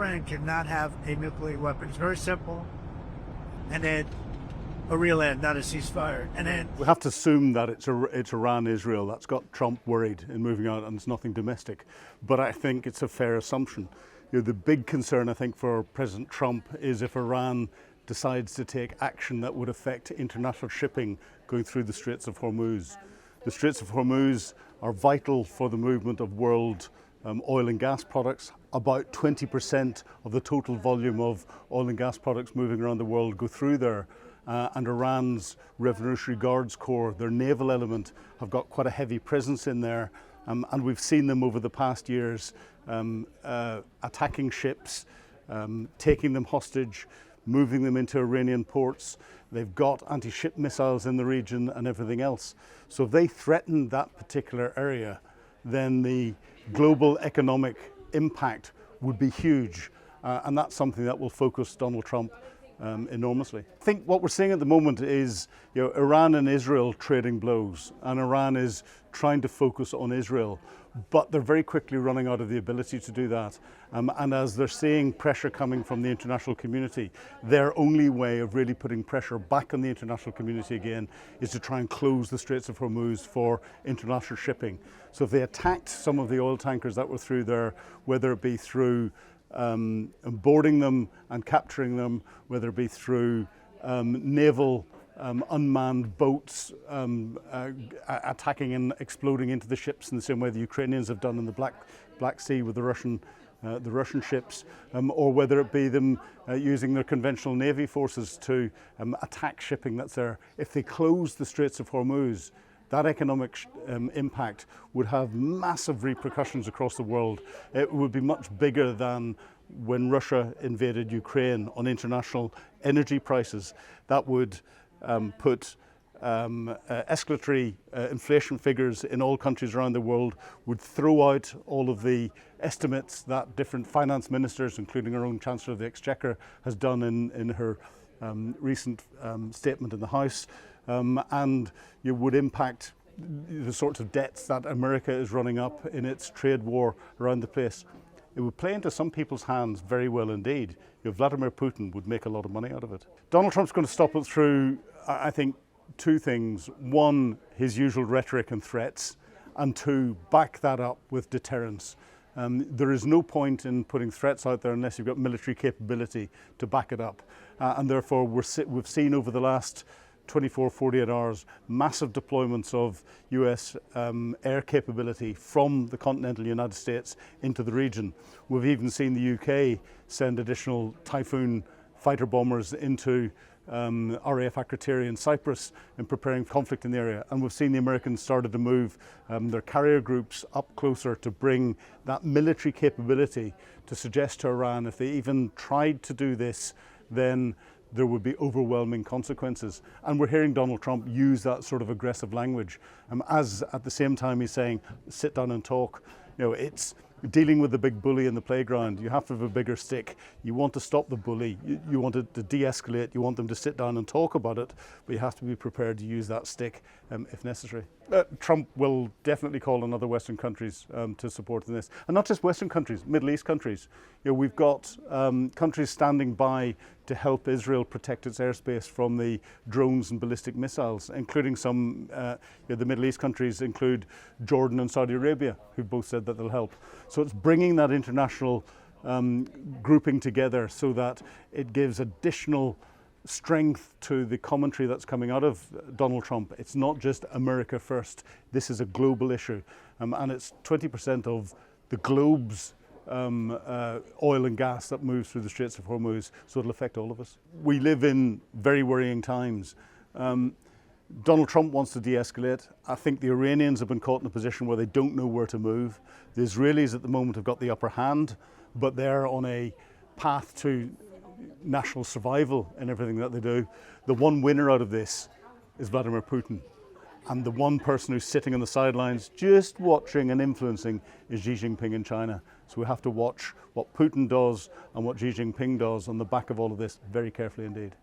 Iran cannot have a nuclear weapon. It's very simple. And then a real end, not a ceasefire. And then we have to assume that it's Iran, Israel. That's got Trump worried in moving out, and it's nothing domestic. But I think it's a fair assumption. The big concern, I think, for President Trump is if Iran decides to take action that would affect international shipping going through the Straits of Hormuz. The Straits of Hormuz are vital for the movement of world oil and gas products. About 20% of the total volume of oil and gas products moving around the world go through there. And Iran's Revolutionary Guards Corps, their naval element, have got quite a heavy presence in there. And we've seen them over the past years attacking ships, taking them hostage, moving them into Iranian ports. They've got anti-ship missiles in the region and everything else. So if they threaten that particular area, then the global economic impact would be huge. And that's something that will focus Donald Trump enormously. I think what we're seeing at the moment is Iran and Israel trading blows, and Iran is trying to focus on Israel, but they're very quickly running out of the ability to do that. And as they're seeing pressure coming from the international community, their only way of really putting pressure back on the international community again is to try and close the Straits of Hormuz for international shipping. So if they attacked some of the oil tankers that were through there, whether it be through boarding them and capturing them, whether it be through naval unmanned boats attacking and exploding into the ships in the same way the Ukrainians have done in the Black Sea with the Russian ships, or whether it be them using their conventional navy forces to attack shipping that's there. If they close the Straits of Hormuz, that economic impact would have massive repercussions across the world. It would be much bigger than when Russia invaded Ukraine on international energy prices. That would put escalatory inflation figures in all countries around the world, would throw out all of the estimates that different finance ministers, including our own Chancellor of the Exchequer, has done in her recent statement in the House. And it would impact the sorts of debts that America is running up in its trade war around the place. It would play into some people's hands very well indeed. Vladimir Putin would make a lot of money out of it. Donald Trump's going to stop it through, I think, two things. One, his usual rhetoric and threats, and two, back that up with deterrence. There is no point in putting threats out there unless you've got military capability to back it up. And therefore, we've seen over the last 24, 48 hours, massive deployments of US air capability from the continental United States into the region. We've even seen the UK send additional Typhoon fighter bombers into RAF Akrotiri in Cyprus in preparing conflict in the area. And we've seen the Americans started to move their carrier groups up closer to bring that military capability to suggest to Iran if they even tried to do this, then there would be overwhelming consequences. And we're hearing Donald Trump use that sort of aggressive language as at the same time he's saying, sit down and talk. It's dealing with the big bully in the playground. You have to have a bigger stick. You want to stop the bully. You want it to de-escalate. You want them to sit down and talk about it, but you have to be prepared to use that stick if necessary. Trump will definitely call on other Western countries to support in this. And not just Western countries, Middle East countries. We've got countries standing by to help Israel protect its airspace from the drones and ballistic missiles, including some, the Middle East countries include Jordan and Saudi Arabia, who both said that they'll help. So it's bringing that international grouping together so that it gives additional strength to the commentary that's coming out of Donald Trump. It's not just America first. This is a global issue, and it's 20% of the globe's oil and gas that moves through the Straits of Hormuz, so it'll affect all of us. We live in very worrying times. Donald Trump wants to de-escalate. I think the Iranians have been caught in a position where they don't know where to move. The Israelis at the moment have got the upper hand, but they're on a path to national survival in everything that they do. The one winner out of this is Vladimir Putin. And the one person who's sitting on the sidelines just watching and influencing is Xi Jinping in China. So we have to watch what Putin does and what Xi Jinping does on the back of all of this very carefully indeed.